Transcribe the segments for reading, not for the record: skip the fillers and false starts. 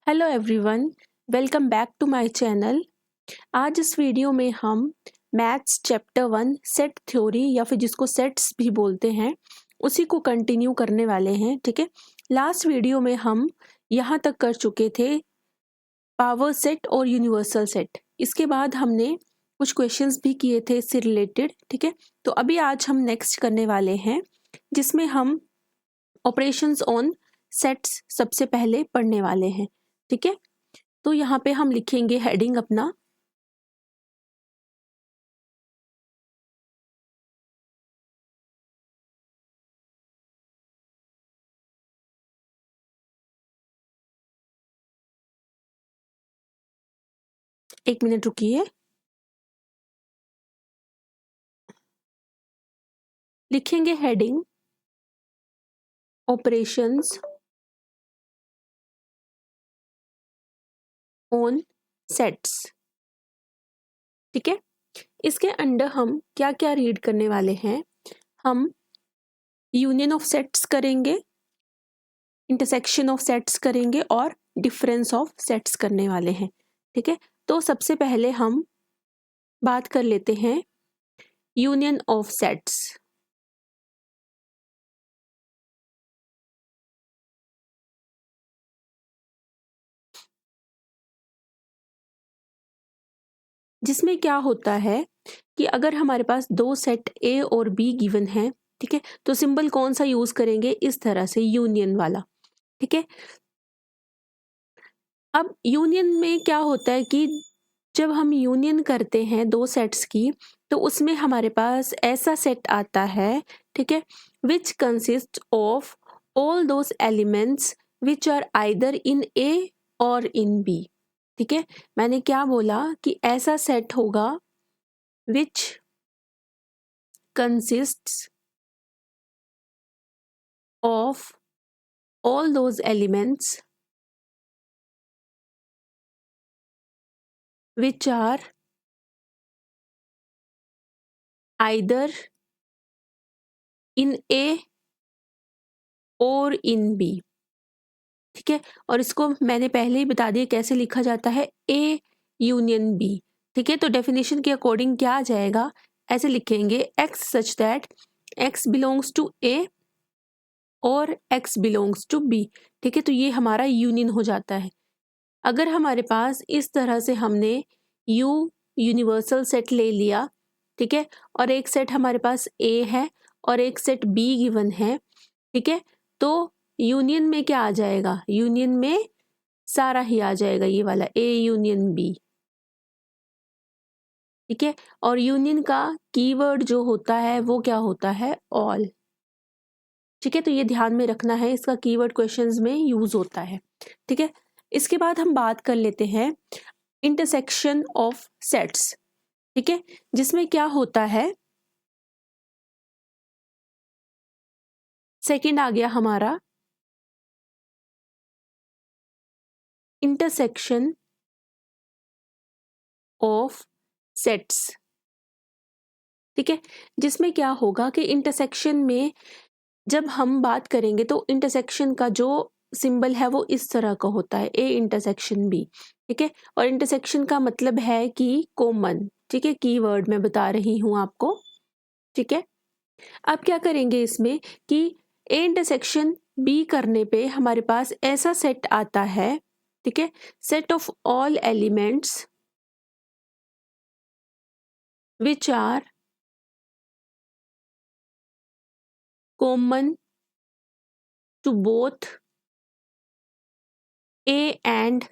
Hello everyone, welcome back to my channel. आज इस video में हम मैथ्स चैप्टर 1 सेट थ्योरी या फिर जिसको सेट्स भी बोलते हैं उसी को कंटिन्यू करने वाले हैं। ठीक है, लास्ट वीडियो में हम यहाँ तक कर चुके थे पावर सेट और यूनिवर्सल सेट। इसके बाद हमने कुछ क्वेश्चंस भी किए थे इससे रिलेटेड। ठीक है, तो अभी आज हम नेक्स्ट करने वाले हैं जिसमें हम ऑपरेशंस ऑन सेट्स सबसे पहले पढ़ने वाले हैं। ठीक है, तो यहाँ पे हम लिखेंगे हेडिंग अपना एक मिनट रुकिए, लिखेंगे हेडिंग ऑपरेशंस ऑन सेट्स। ठीक है, इसके अंडर हम क्या क्या रीड करने वाले हैं। हम यूनियन ऑफ सेट्स करेंगे, इंटरसेक्शन ऑफ सेट्स करेंगे और डिफरेंस ऑफ सेट्स करने वाले हैं। ठीक है, तो सबसे पहले हम बात कर लेते हैं यूनियन ऑफ सेट्स। जिसमें क्या होता है कि अगर हमारे पास दो सेट ए और बी गिवन है, ठीक है, तो सिंबल कौन सा यूज करेंगे, इस तरह से यूनियन वाला। ठीक है, अब यूनियन में क्या होता है कि जब हम यूनियन करते हैं दो सेट्स की तो उसमें हमारे पास ऐसा सेट आता है, ठीक है, which consist of all those elements which are either in A और इन बी। ठीक है, मैंने क्या बोला कि ऐसा सेट होगा which consists of all those elements which are either in A और in B। ठीक है, और इसको मैंने पहले ही बता दिया कैसे लिखा जाता है, A यूनियन B। ठीक है, तो डेफिनेशन के अकॉर्डिंग क्या आ जाएगा, ऐसे लिखेंगे x such that x belongs to A और x बिलोंग्स टू B। ठीक है, तो ये हमारा यूनियन हो जाता है। अगर हमारे पास इस तरह से हमने यूनिवर्सल सेट ले लिया, ठीक है, और एक सेट हमारे पास A है और एक सेट B गिवन है, ठीक है, तो यूनियन में क्या आ जाएगा, यूनियन में सारा ही आ जाएगा, ये वाला A यूनियन B। ठीक है, और यूनियन का कीवर्ड जो होता है वो क्या होता है, ऑल। ठीक है, तो ये ध्यान में रखना है, इसका कीवर्ड क्वेश्चंस में यूज होता है। ठीक है, इसके बाद हम बात कर लेते हैं इंटरसेक्शन ऑफ सेट्स। ठीक है, जिसमें क्या होता है, सेकंड आ गया हमारा इंटरसेक्शन ऑफ सेट्स। ठीक है, जिसमें क्या होगा कि इंटरसेक्शन में जब हम बात करेंगे तो इंटरसेक्शन का जो सिंबल है वो इस तरह का होता है, ए इंटरसेक्शन बी। ठीक है, और इंटरसेक्शन का मतलब है कि कॉमन। ठीक है, कीवर्ड मैं बता रही हूं आपको। ठीक है, अब क्या करेंगे इसमें कि ए इंटरसेक्शन बी करने पे हमारे पास ऐसा सेट आता है, ठीक है, set of all elements which are common to both A and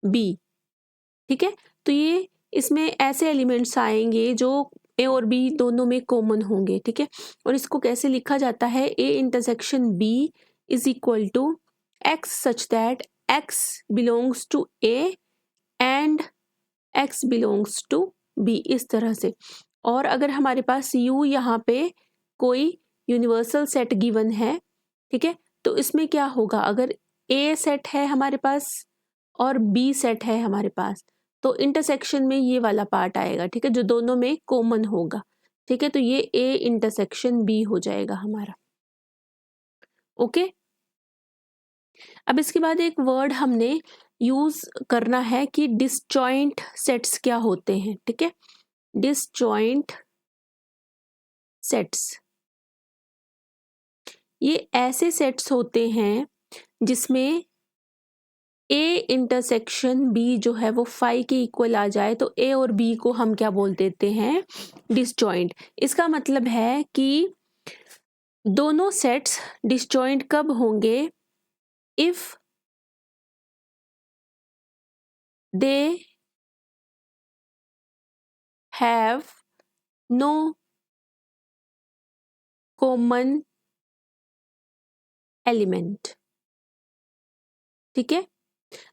B. ठीक है, तो ये इसमें ऐसे एलिमेंट्स आएंगे जो ए और बी दोनों में कॉमन होंगे। ठीक है, और इसको कैसे लिखा जाता है, A intersection B is equal to x such that x belongs to A and x belongs to B, इस तरह से। और अगर हमारे पास यू यहाँ पे कोई यूनिवर्सल सेट गिवन है, ठीक है, तो इसमें क्या होगा, अगर ए सेट है हमारे पास और बी सेट है हमारे पास, तो इंटरसेक्शन में ये वाला पार्ट आएगा, ठीक है, जो दोनों में कॉमन होगा। ठीक है, तो ये ए इंटरसेक्शन बी हो जाएगा हमारा। ओके, अब इसके बाद एक वर्ड हमने यूज करना है कि डिसजॉइंट सेट्स क्या होते हैं, ठीक है। डिसजॉइंट सेट्स ये ऐसे सेट्स होते हैं जिसमें ए इंटरसेक्शन बी जो है वो फाई के इक्वल आ जाए, तो ए और बी को हम क्या बोल देते हैं, डिसजॉइंट। इसका मतलब है कि दोनों सेट्स डिसजॉइंट कब होंगे, if they have no common element, ठीक है।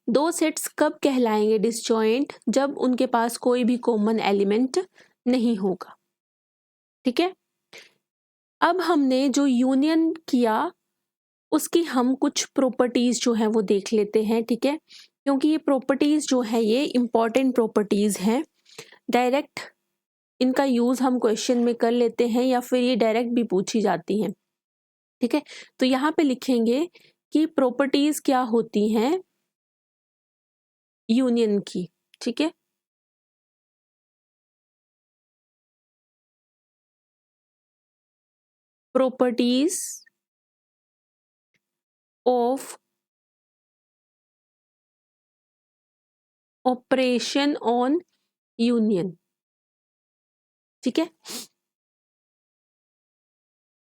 दो सेट्स कब कहलाएंगे डिसजॉइंट, जब उनके पास कोई भी कॉमन एलिमेंट नहीं होगा, ठीक है। अब हमने जो यूनियन किया उसकी हम कुछ प्रॉपर्टीज जो है वो देख लेते हैं, ठीक है, क्योंकि ये प्रॉपर्टीज जो है ये इंपॉर्टेंट प्रॉपर्टीज हैं। डायरेक्ट इनका यूज हम क्वेश्चन में कर लेते हैं या फिर ये डायरेक्ट भी पूछी जाती हैं, ठीक है। तो यहाँ पे लिखेंगे कि प्रॉपर्टीज क्या होती हैं यूनियन की, ठीक है। Properties of operation on union, ठीक है।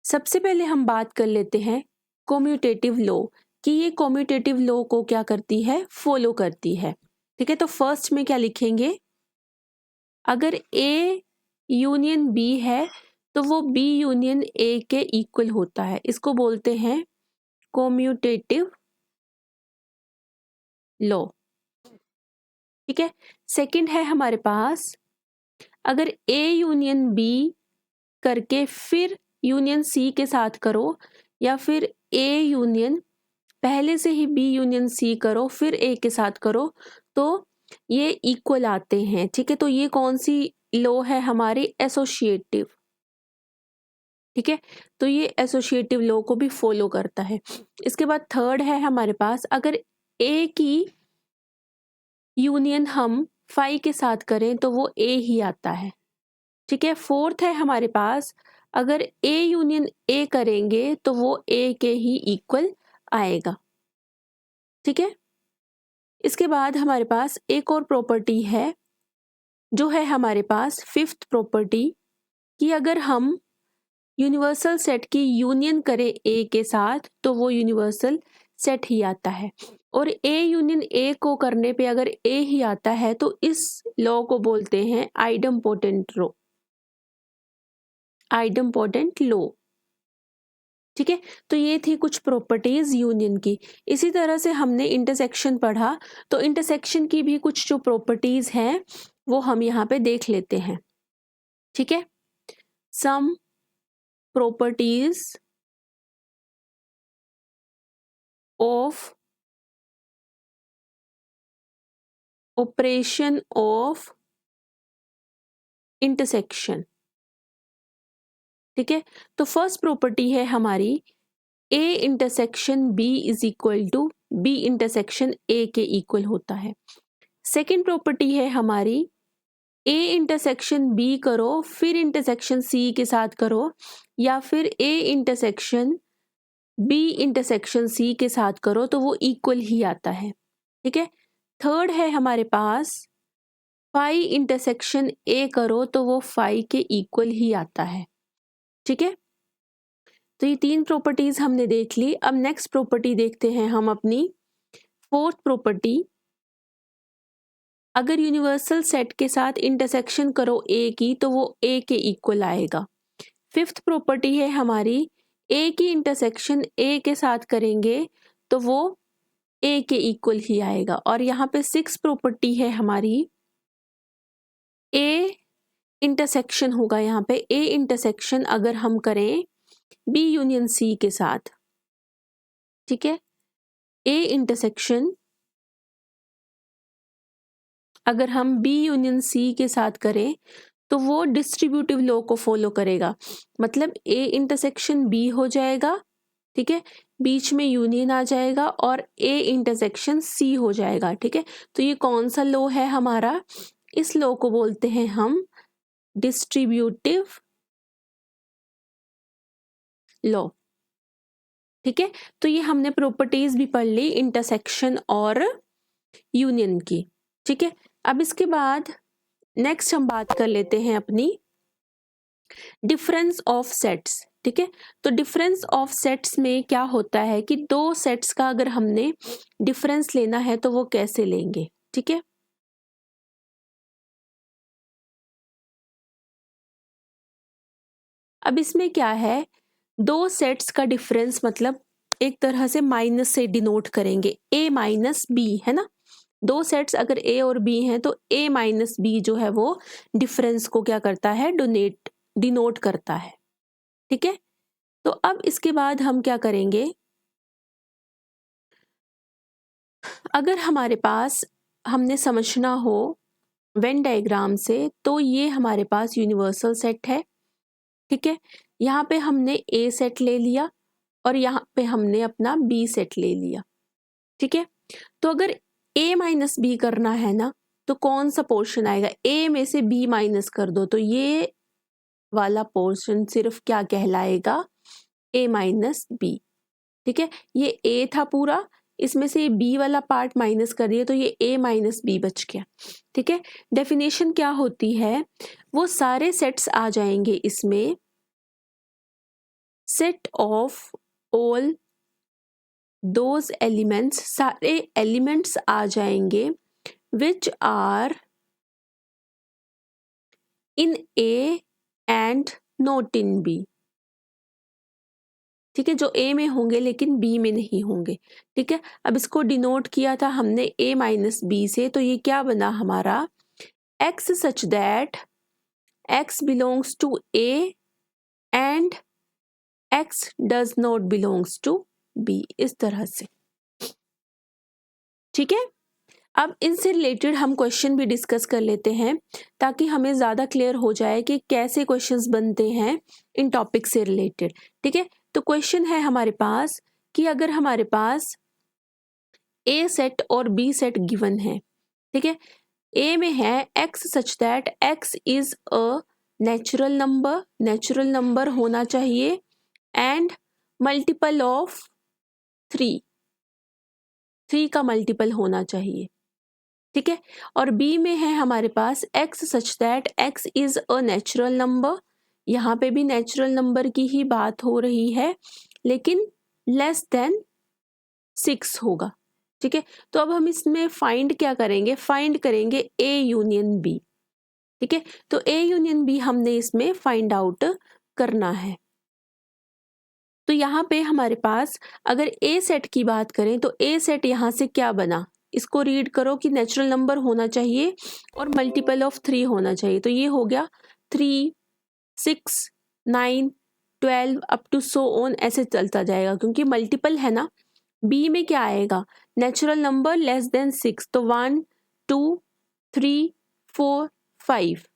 सबसे पहले हम बात कर लेते हैं कॉम्यूटेटिव लॉ कि ये कॉम्यूटेटिव लॉ को क्या करती है, फॉलो करती है, ठीक है। तो फर्स्ट में क्या लिखेंगे, अगर ए यूनियन बी है तो वो बी यूनियन ए के इक्वल होता है, इसको बोलते हैं कॉम्यूटेटिव लॉ, ठीक है। सेकंड है हमारे पास, अगर ए यूनियन बी करके फिर यूनियन सी के साथ करो, या फिर ए यूनियन पहले से ही बी यूनियन सी करो फिर ए के साथ करो, तो ये इक्वल आते हैं, ठीक है। तो ये कौन सी लॉ है हमारी, एसोसिएटिव, ठीक है। तो ये एसोसिएटिव लॉ को भी फॉलो करता है। इसके बाद थर्ड है हमारे पास, अगर ए की यूनियन हम फाई के साथ करें तो वो ए ही आता है, ठीक है। फोर्थ है हमारे पास, अगर ए यूनियन ए करेंगे तो वो ए के ही इक्वल आएगा, ठीक है। इसके बाद हमारे पास एक और प्रॉपर्टी है जो है हमारे पास फिफ्थ प्रॉपर्टी, कि अगर हम यूनिवर्सल सेट की यूनियन करें ए के साथ तो वो यूनिवर्सल सेट ही आता है, और ए यूनियन ए को करने पे अगर ए ही आता है तो इस लॉ को बोलते हैं आइडम्पोटेंट लॉ, आइडम्पोटेंट लॉ, ठीक है। तो ये थी कुछ प्रॉपर्टीज यूनियन की। इसी तरह से हमने इंटरसेक्शन पढ़ा, तो इंटरसेक्शन की भी कुछ जो प्रॉपर्टीज हैं वो हम यहाँ पे देख लेते हैं, ठीक है। Some properties of operation of intersection, ठीक है। तो फर्स्ट प्रॉपर्टी है हमारी A intersection B is equal to B intersection A के इक्वल होता है। सेकेंड प्रॉपर्टी है हमारी ए इंटरसेक्शन बी करो फिर इंटरसेक्शन सी के साथ करो, या फिर A intersection B intersection C के साथ करो तो वो इक्वल ही आता है, ठीक है। थर्ड है हमारे पास फाई इंटरसेक्शन ए करो तो वो फाई के इक्वल ही आता है, ठीक है। तो ये तीन प्रॉपर्टीज हमने देख ली। अब नेक्स्ट प्रॉपर्टी देखते हैं हम अपनी फोर्थ प्रॉपर्टी, अगर यूनिवर्सल सेट के साथ इंटरसेक्शन करो ए की तो वो ए के इक्वल आएगा। फिफ्थ प्रॉपर्टी है हमारी, ए की इंटरसेक्शन ए के साथ करेंगे तो वो ए के इक्वल ही आएगा। और यहाँ पे सिक्स प्रॉपर्टी है हमारी, ए इंटरसेक्शन होगा यहाँ पे, ए इंटरसेक्शन अगर हम करें बी यूनियन सी के साथ, ठीक है। ए इंटरसेक्शन अगर हम बी यूनियन सी के साथ करें तो वो डिस्ट्रीब्यूटिव लॉ को फॉलो करेगा, मतलब ए इंटरसेक्शन बी हो जाएगा ठीक है, बीच में यूनियन आ जाएगा और ए इंटरसेक्शन सी हो जाएगा। ठीक है, तो ये कौन सा लॉ है हमारा? इस लॉ को बोलते हैं हम डिस्ट्रीब्यूटिव लॉ। ठीक है, तो ये हमने प्रॉपर्टीज भी पढ़ ली इंटरसेक्शन और यूनियन की। ठीक है, अब इसके बाद नेक्स्ट हम बात कर लेते हैं अपनी डिफरेंस ऑफ सेट्स। ठीक है, तो डिफरेंस ऑफ सेट्स में क्या होता है कि दो सेट्स का अगर हमने डिफरेंस लेना है तो वो कैसे लेंगे? ठीक है, अब इसमें क्या है, दो सेट्स का डिफरेंस मतलब एक तरह से माइनस से डिनोट करेंगे, ए माइनस बी, है ना। दो सेट्स अगर ए और बी हैं तो ए माइनस बी जो है वो डिफरेंस को क्या करता है, डिनोट करता है। ठीक है, तो अब इसके बाद हम क्या करेंगे, अगर हमारे पास हमने समझना हो वेन डायग्राम से, तो ये हमारे पास यूनिवर्सल सेट है। ठीक है, यहाँ पे हमने ए सेट ले लिया और यहाँ पे हमने अपना बी सेट ले लिया। ठीक है, तो अगर ए माइनस बी करना है ना, तो कौन सा पोर्शन आएगा, ए में से बी माइनस कर दो तो ये वाला पोर्शन सिर्फ क्या कहलाएगा, ए माइनस बी। ठीक है, ये ए था पूरा, इसमें से बी वाला पार्ट माइनस कर दिया तो ये ए माइनस बी बच गया। ठीक है, डेफिनेशन क्या होती है, वो सारे सेट्स आ जाएंगे इसमें, set of all those elements, सारे एलिमेंट्स आ जाएंगे which are in A and not in B. ठीक है, जो ए में होंगे लेकिन बी में नहीं होंगे। ठीक है, अब इसको डिनोट किया था हमने ए माइनस बी से, तो ये क्या बना हमारा, x such that x belongs to A and x does not belongs to B, इस तरह से। ठीक है, अब इनसे रिलेटेड हम क्वेश्चन भी डिस्कस कर लेते हैं ताकि हमें ज़्यादा क्लियर हो जाए कि कैसे क्वेश्चंस बनते हैं इन टॉपिक से रिलेटेड। ठीक है, तो क्वेश्चन है हमारे पास कि अगर हमारे पास ए सेट और बी सेट गिवन है, ठीक है, ए में है X such that X is a natural number होना चाहिए एंड मल्टीपल ऑफ थ्री का मल्टीपल होना चाहिए। ठीक है, और बी में है हमारे पास X such that X is a natural number, यहाँ पे भी नेचुरल नंबर की ही बात हो रही है लेकिन लेस देन 6 होगा। ठीक है, तो अब हम इसमें फाइंड क्या करेंगे, फाइंड करेंगे ए यूनियन बी। ठीक है, तो ए यूनियन बी हमने इसमें फाइंड आउट करना है। तो यहाँ पे हमारे पास अगर ए सेट की बात करें तो ए सेट यहाँ से क्या बना, इसको रीड करो कि नेचुरल नंबर होना चाहिए और मल्टीपल ऑफ 3 होना चाहिए। तो ये हो गया 3, 6, 9, 12 अप टू सो ऑन, ऐसे चलता जाएगा क्योंकि मल्टीपल है ना। बी में क्या आएगा, नेचुरल नंबर लेस देन 6, तो 1, 2, 3, 4, 5।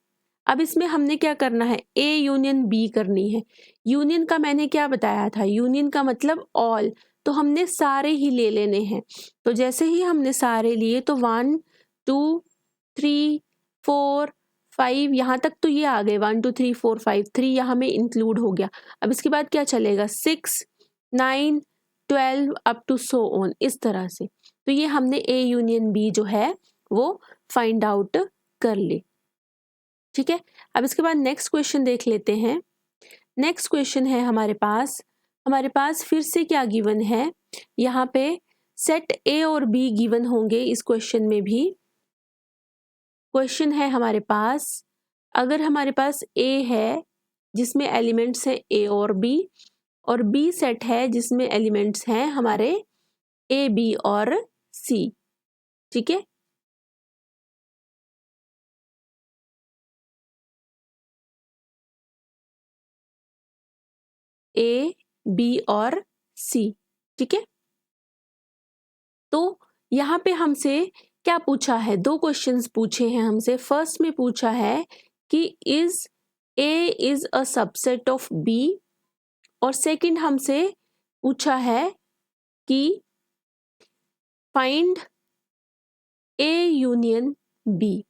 अब इसमें हमने क्या करना है, ए यूनियन बी करनी है। यूनियन का मैंने क्या बताया था, यूनियन का मतलब ऑल, तो हमने सारे ही ले लेने हैं। तो जैसे ही हमने सारे लिए तो 1, 2, 3, 4, 5, यहाँ तक तो ये आ गए, 1, 2, 3, 4, 5, 3 यहाँ में इंक्लूड हो गया। अब इसके बाद क्या चलेगा, 6, 9, 12 अप टू सो ऑन, इस तरह से। तो ये हमने ए यूनियन बी जो है वो फाइंड आउट कर ली। ठीक है, अब इसके बाद नेक्स्ट क्वेश्चन देख लेते हैं। नेक्स्ट क्वेश्चन है हमारे पास फिर से क्या गिवन है, यहाँ पे सेट ए और बी गिवन होंगे। इस क्वेश्चन में भी क्वेश्चन है हमारे पास, अगर हमारे पास ए है जिसमें एलिमेंट्स हैं ए और बी सेट है जिसमें एलिमेंट्स हैं हमारे ए बी और सी। ठीक है, ए बी और सी। ठीक है, तो यहाँ पे हमसे क्या पूछा है, दो क्वेश्चंस पूछे हैं हमसे। फर्स्ट में पूछा है कि is A is a subset of B, और सेकंड हमसे पूछा है कि फाइंड ए यूनियन बी।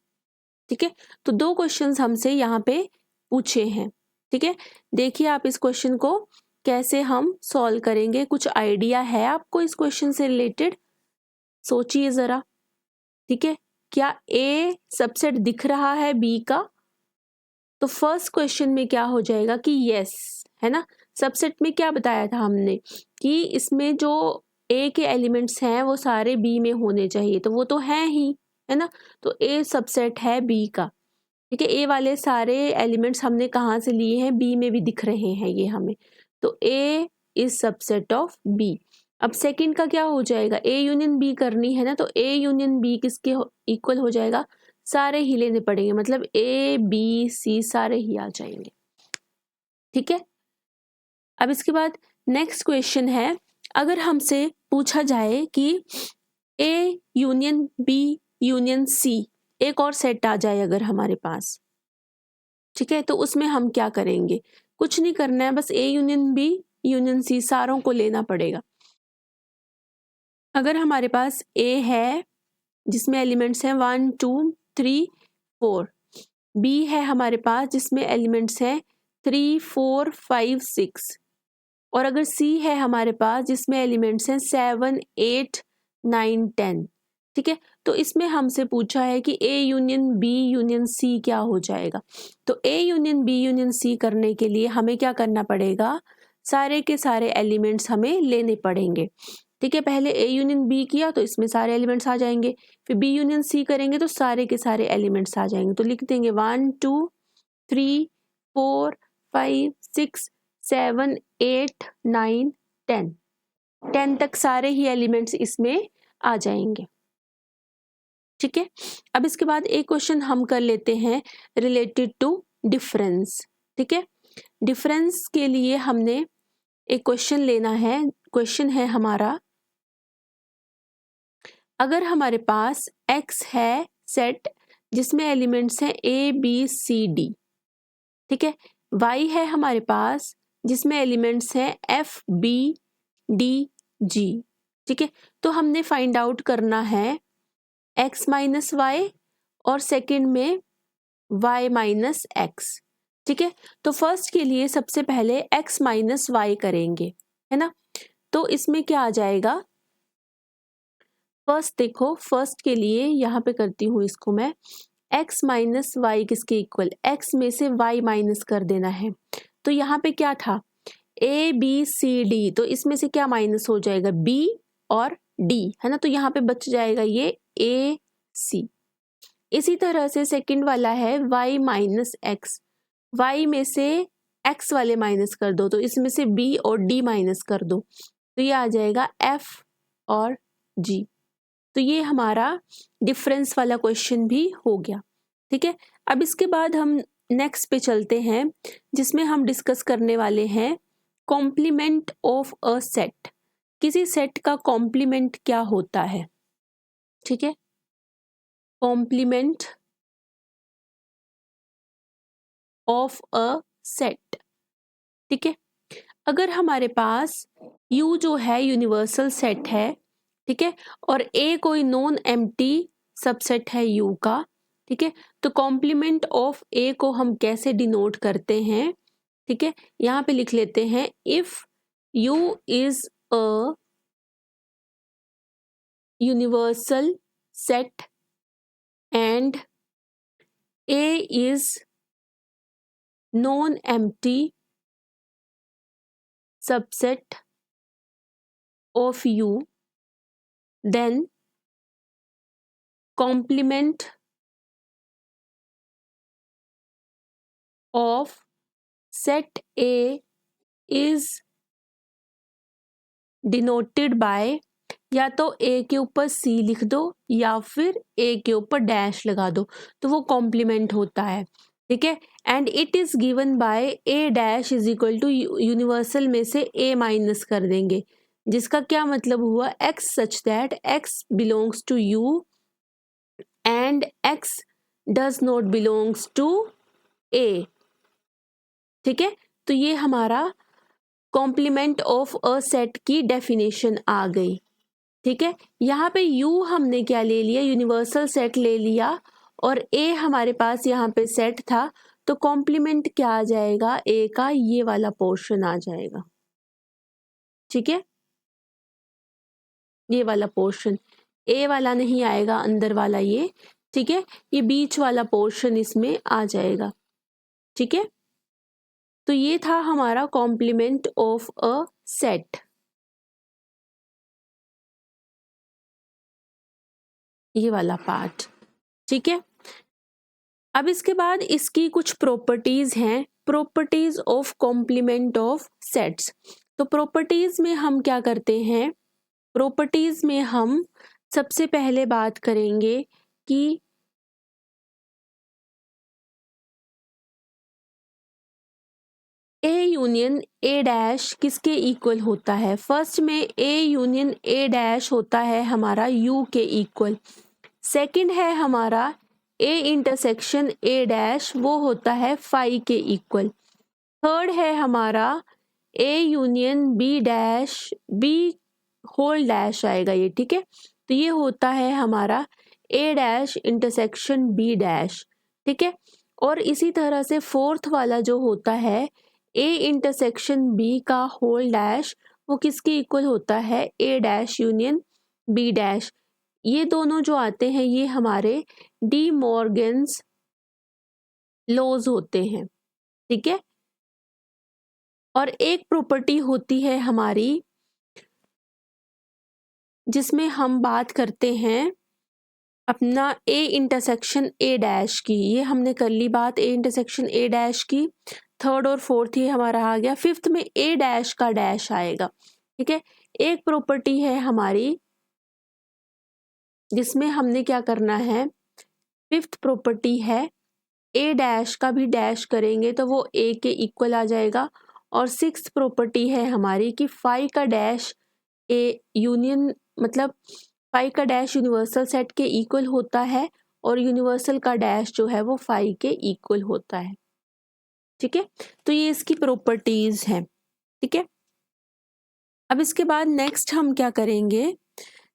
ठीक है, तो 2 क्वेश्चंस हमसे यहाँ पे पूछे हैं। ठीक है, देखिए आप इस क्वेश्चन को कैसे हम सॉल्व करेंगे। कुछ आइडिया है आपको इस क्वेश्चन से रिलेटेड? सोचिए जरा। ठीक है, क्या ए सबसेट दिख रहा है बी का? तो फर्स्ट क्वेश्चन में क्या हो जाएगा कि यस, है ना। सबसेट में क्या बताया था हमने कि इसमें जो ए के एलिमेंट्स हैं वो सारे बी में होने चाहिए, तो वो तो हैं ही, है ना। तो ए सबसेट है बी का। ठीक है, ए वाले सारे एलिमेंट्स हमने कहाँ से लिए हैं? बी में भी दिख रहे हैं ये हमें। तो ए इज सबसेट ऑफ बी। अब सेकंड का क्या हो जाएगा? ए यूनियन बी करनी है ना, तो ए यूनियन बी किसके इक्वल हो जाएगा? सारे ही लेने पड़ेंगे, मतलब ए बी सी सारे ही आ जाएंगे। ठीक है, अब इसके बाद नेक्स्ट क्वेश्चन है, अगर हमसे पूछा जाए कि A union B union C एक और सेट आ जाए अगर हमारे पास, ठीक है, तो उसमें हम क्या करेंगे? कुछ नहीं करना है, बस A union B union C सारों को लेना पड़ेगा। अगर हमारे पास ए है जिसमें एलिमेंट्स हैं 1 2 3 4, बी है हमारे पास जिसमें एलिमेंट्स हैं 3 4 5 6, और अगर सी है हमारे पास जिसमें एलिमेंट्स हैं 7 8 9 10। ठीक है, तो इसमें हमसे पूछा है कि A union B union C क्या हो जाएगा। तो A union B union C करने के लिए हमें क्या करना पड़ेगा? सारे के सारे एलिमेंट्स हमें लेने पड़ेंगे। ठीक है, पहले ए यूनियन बी किया तो इसमें सारे एलिमेंट्स आ जाएंगे, फिर बी यूनियन सी करेंगे तो सारे के सारे एलिमेंट्स आ जाएंगे। तो लिख देंगे 1 2 3 4 5 6 7 8 9 10, 10 तक सारे ही एलिमेंट्स इसमें आ जाएंगे। ठीक है, अब इसके बाद एक क्वेश्चन हम कर लेते हैं रिलेटेड टू डिफरेंस। ठीक है, डिफरेंस के लिए हमने एक क्वेश्चन लेना है। क्वेश्चन है हमारा, अगर हमारे पास x है सेट जिसमें एलिमेंट्स हैं a b c d, ठीक है, y है हमारे पास जिसमें एलिमेंट्स हैं f b d g। ठीक है, तो हमने फाइंड आउट करना है x माइनस वाई और सेकंड में y माइनस x। ठीक है, तो फर्स्ट के लिए सबसे पहले x माइनस वाई करेंगे, है ना। तो इसमें क्या आ जाएगा? फर्स्ट देखो, फर्स्ट के लिए यहाँ पे करती हूँ इसको मैं, x माइनस वाई किसके इक्वल? x में से y माइनस कर देना है। तो यहाँ पे क्या था? a b c d, तो इसमें से क्या माइनस हो जाएगा? b और d, है ना। तो यहाँ पे बच जाएगा ये a c। इसी तरह से सेकंड वाला है y माइनस x, y में से x वाले माइनस कर दो, तो इसमें से b और d माइनस कर दो, तो ये आ जाएगा f और g। तो ये हमारा डिफरेंस वाला क्वेश्चन भी हो गया। ठीक है, अब इसके बाद हम नेक्स्ट पे चलते हैं जिसमें हम डिस्कस करने वाले हैं कॉम्प्लीमेंट ऑफ अ सेट। किसी सेट का कॉम्प्लीमेंट क्या होता है? ठीक है, कॉम्प्लीमेंट ऑफ अ सेट। ठीक है, अगर हमारे पास U जो है यूनिवर्सल सेट है, ठीक है, और A कोई नॉन एम्प्टी सबसेट है U का, ठीक है, तो कॉम्प्लीमेंट ऑफ A को हम कैसे डिनोट करते हैं? ठीक है, यहाँ पे लिख लेते हैं, if U is a universal set and A is non empty subset of U, then complement of set A is denoted by, या तो A के ऊपर C लिख दो या फिर A के ऊपर डैश लगा दो, तो वो कॉम्प्लीमेंट होता है। ठीक है, and it is given by A dash is equal to universal में से A माइनस कर देंगे, जिसका क्या मतलब हुआ? X such that X belongs to U and X does not belongs to A। ठीक है, तो ये हमारा कॉम्प्लीमेंट ऑफ अ सेट की डेफिनेशन आ गई। ठीक है, यहाँ पे U हमने क्या ले लिया, यूनिवर्सल सेट ले लिया, और A हमारे पास यहाँ पे सेट था, तो कॉम्प्लीमेंट क्या आ जाएगा, A का ये वाला पोर्शन आ जाएगा। ठीक है, ये वाला पोर्शन, A वाला नहीं आएगा, अंदर वाला ये। ठीक है, ये बीच वाला पोर्शन इसमें आ जाएगा। ठीक है, तो ये था हमारा कॉम्प्लीमेंट ऑफ अ सेट। ये वाला पार्ट। ठीक है, अब इसके बाद इसकी कुछ प्रॉपर्टीज हैं, properties of complement of sets. तो प्रॉपर्टीज में हम क्या करते हैं, प्रॉपर्टीज में हम सबसे पहले बात करेंगे कि A यूनियन A डैश किसके इक्वल होता है। फर्स्ट में A यूनियन A डैश होता है हमारा U के इक्वल। सेकंड है हमारा A इंटरसेक्शन A डैश, वो होता है फाई के इक्वल। थर्ड है हमारा A union B dash, B whole dash आएगा ये। ठीक है, तो ये होता है हमारा A dash intersection B dash. ठीक है, और इसी तरह से फोर्थ वाला जो होता है A इंटरसेक्शन B का होल डैश, वो किसके इक्वल होता है, A dash union B dash. ये दोनों जो आते हैं ये हमारे डी मॉर्गन्स लॉज होते हैं। ठीक है, और एक प्रॉपर्टी होती है हमारी जिसमें हम बात करते हैं अपना A इंटरसेक्शन A डैश की। ये हमने कर ली बात A इंटरसेक्शन A डैश की। थर्ड और फोर्थ ये हमारा आ गया। फिफ्थ में A डैश का डैश आएगा। ठीक है, एक प्रॉपर्टी है हमारी जिसमें हमने क्या करना है, फिफ्थ प्रॉपर्टी है A डैश का भी डैश करेंगे तो वो A के इक्वल आ जाएगा। और सिक्स्थ प्रॉपर्टी है हमारी कि फाई का डैश A यूनियन, मतलब फाई का डैश यूनिवर्सल सेट के इक्वल होता है, और यूनिवर्सल का डैश जो है वो फाई के इक्वल होता है। ठीक है, तो ये इसकी प्रॉपर्टीज हैं। ठीक है, अब इसके बाद नेक्स्ट हम क्या करेंगे,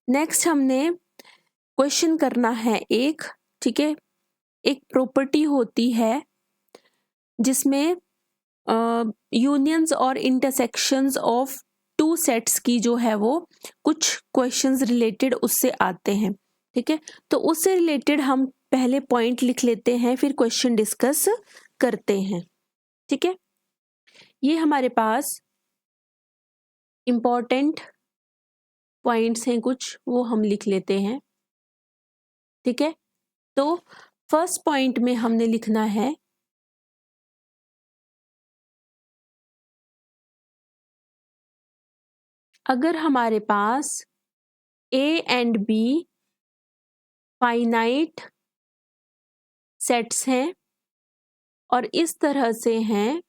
नेक्स्ट हमने क्वेश्चन करना है एक। ठीक है, एक प्रॉपर्टी होती है जिसमें यूनियंस और इंटरसेक्शंस ऑफ टू सेट्स की जो है वो कुछ क्वेश्चंस रिलेटेड उससे आते हैं। ठीक है, तो उससे रिलेटेड हम पहले पॉइंट लिख लेते हैं, फिर क्वेश्चन डिस्कस करते हैं। ठीक है, ये हमारे पास इम्पॉर्टेंट पॉइंट्स हैं कुछ, वो हम लिख लेते हैं। ठीक है, तो फर्स्ट पॉइंट में हमने लिखना है अगर हमारे पास A and B finite sets हैं और इस तरह से हैं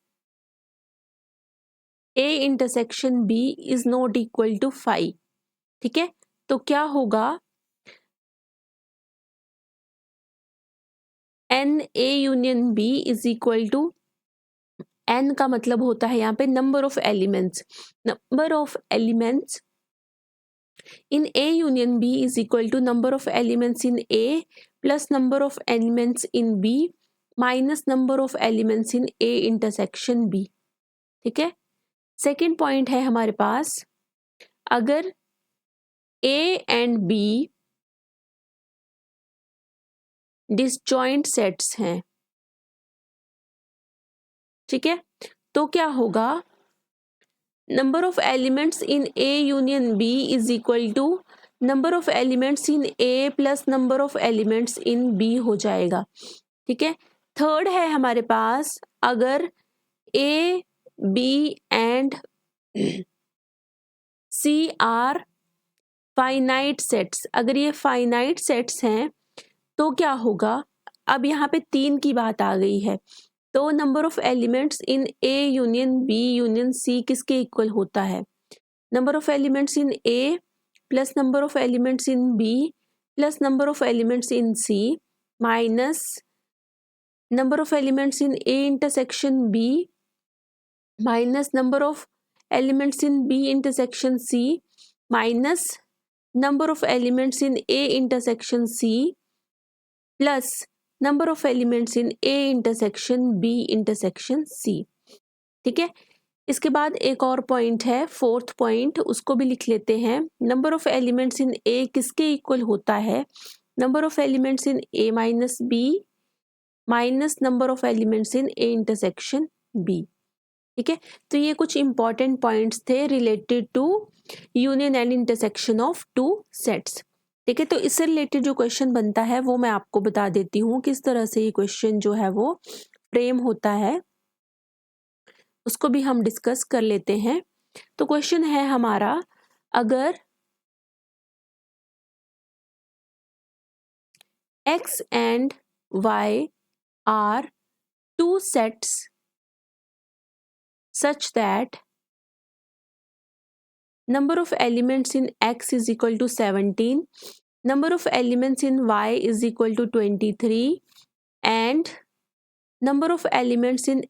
A intersection B is not equal to phi. ठीक है, तो क्या होगा, n A union B is equal to, n का मतलब होता है यहाँ पे number of elements, number of elements in A union B is equal to number of elements in A plus number of elements in B minus number of elements in A intersection B। ठीक है, second point है हमारे पास अगर A and B disjoint sets हैं। ठीक है, तो क्या होगा, number of elements in A union B is equal to number of elements in A plus number of elements in B हो जाएगा। ठीक है, थर्ड है हमारे पास अगर A B and C are finite sets, अगर ये फाइनाइट सेट्स हैं तो क्या होगा, अब यहाँ पे तीन की बात आ गई है, तो number of elements in A union B union C किसके इक्वल होता है, number of elements in A plus number of elements in B plus number of elements in C minus number of elements in A intersection B minus number of elements in B intersection C minus number of elements in A intersection C plus number of elements in A intersection B intersection C. ठीक है, इसके बाद एक और point है, fourth point, उसको भी लिख लेते हैं। Number of elements in A किसके इक्वल होता है? Number of elements in A minus B minus number of elements in A intersection B. ठीक है, तो ये कुछ इंपॉर्टेंट पॉइंट्स थे related to union and intersection of two sets. ठीक है, तो इससे रिलेटेड जो क्वेश्चन बनता है वो मैं आपको बता देती हूँ किस तरह से ये क्वेश्चन जो है वो फ्रेम होता है, उसको भी हम डिस्कस कर लेते हैं। तो क्वेश्चन है हमारा, अगर x and y are two sets such that number of elements in x is equal to 17, number of elements in y is equal to 23 and number of elements in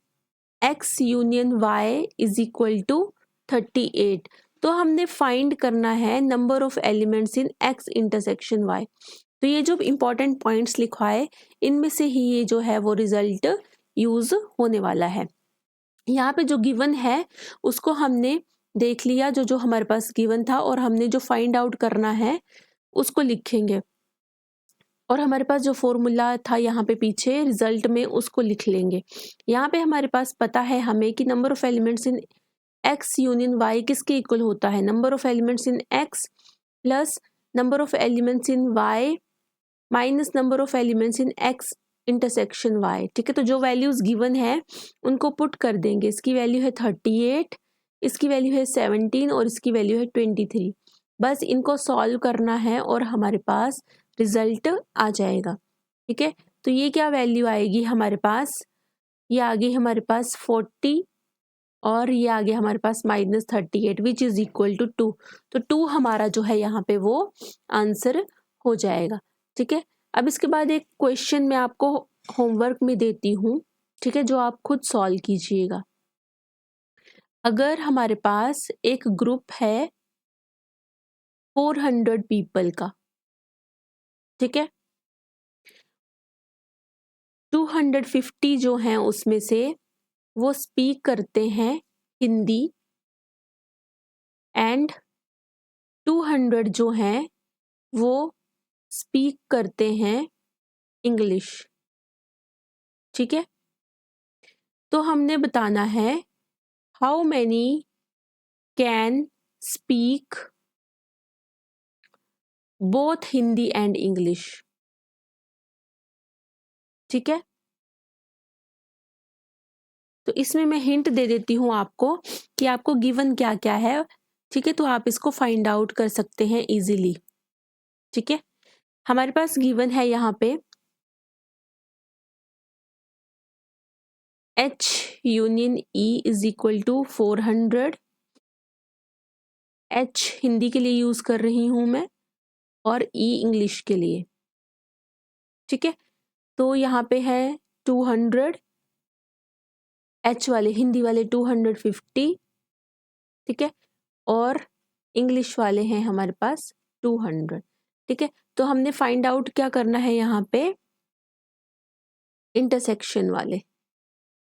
x union y is equal to 38। तो हमने find करना है number of elements in x intersection y। तो ये जो important points लिखवाए इनमें से ही ये जो है वो रिजल्ट यूज होने वाला है। यहाँ पे जो गिवन है उसको हमने देख लिया, जो हमारे पास गिवन था, और हमने जो फाइंड आउट करना है उसको लिखेंगे, और हमारे पास जो फॉर्मूला था यहाँ पे पीछे रिजल्ट में उसको लिख लेंगे। यहाँ पे हमारे पास पता है हमें कि number of elements in x union y किसके इक्वल होता है? Number of elements in x plus number of elements in y minus number of elements in x intersection y। ठीक है, तो जो वैल्यूज गिवन है उनको पुट कर देंगे। इसकी वैल्यू है 38, इसकी वैल्यू है 17 और इसकी वैल्यू है 23। बस इनको सॉल्व करना है और हमारे पास रिजल्ट आ जाएगा। ठीक है, तो ये क्या वैल्यू आएगी हमारे पास? ये आ गई हमारे पास 40 और ये आ गया हमारे पास -38 विच इज इक्वल टू 2। तो 2 हमारा जो है यहाँ पे वो आंसर हो जाएगा। ठीक है, अब इसके बाद एक क्वेश्चन मैं आपको होमवर्क में देती हूँ, ठीक है, जो आप खुद सॉल्व कीजिएगा। अगर हमारे पास एक ग्रुप है 400 पीपल का, ठीक है, 250 जो हैं उसमें से वो स्पीक करते हैं हिंदी एंड 200 जो हैं वो स्पीक करते हैं इंग्लिश। ठीक है, तो हमने बताना है how many can speak both Hindi and English. ठीक है, तो इसमें मैं हिंट दे देती हूँ आपको कि आपको गिवन क्या क्या है। ठीक है, तो आप इसको फाइंड आउट कर सकते हैं इजीली। ठीक है, हमारे पास गिवन है यहाँ पे H union E is equal to 400। H Hindi के लिए यूज कर रही हूं मैं और E इंग्लिश के लिए। ठीक है, तो यहाँ पे है 200, H वाले हिंदी वाले 250, ठीक है, और इंग्लिश वाले हैं हमारे पास 200। ठीक है, तो हमने फाइंड आउट क्या करना है यहाँ पे? इंटरसेक्शन वाले।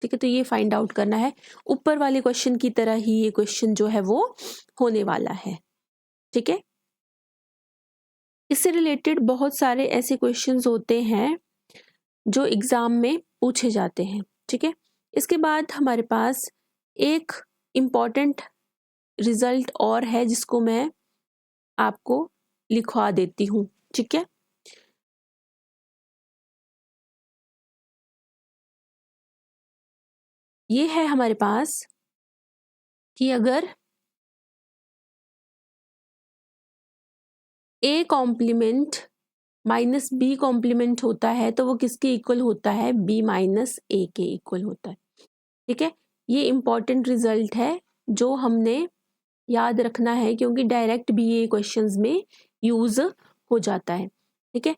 ठीक है, तो ये फाइंड आउट करना है। ऊपर वाले क्वेश्चन की तरह ही ये क्वेश्चन जो है वो होने वाला है। ठीक है, इससे रिलेटेड बहुत सारे ऐसे क्वेश्चंस होते हैं जो एग्जाम में पूछे जाते हैं। ठीक है, इसके बाद हमारे पास एक इम्पॉर्टेंट रिजल्ट और है जिसको मैं आपको लिखवा देती हूँ। ठीक है, ये है हमारे पास कि अगर a complement minus B complement होता है तो वो किसके इक्वल होता है? b माइनस ए के इक्वल होता है। ठीक है, ये इंपॉर्टेंट रिजल्ट है जो हमने याद रखना है क्योंकि डायरेक्ट भी ये क्वेश्चंस में यूज हो जाता है। ठीक है,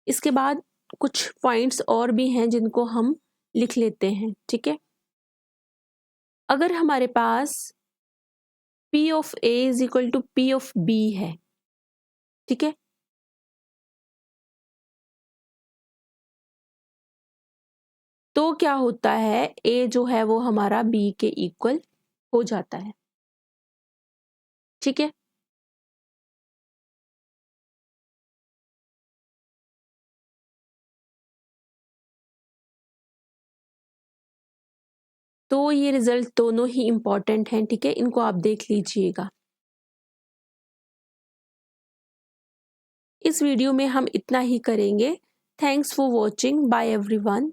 इसके बाद कुछ पॉइंट्स और भी हैं जिनको हम लिख लेते हैं, ठीक है। अगर हमारे पास P of A is equal to P of B है, ठीक है, तो क्या होता है, A जो है वो हमारा B के इक्वल हो जाता है, ठीक है। तो ये रिजल्ट दोनों ही इम्पॉर्टेंट हैं, ठीक है, इनको आप देख लीजिएगा। इस वीडियो में हम इतना ही करेंगे। Thanks for watching, bye everyone.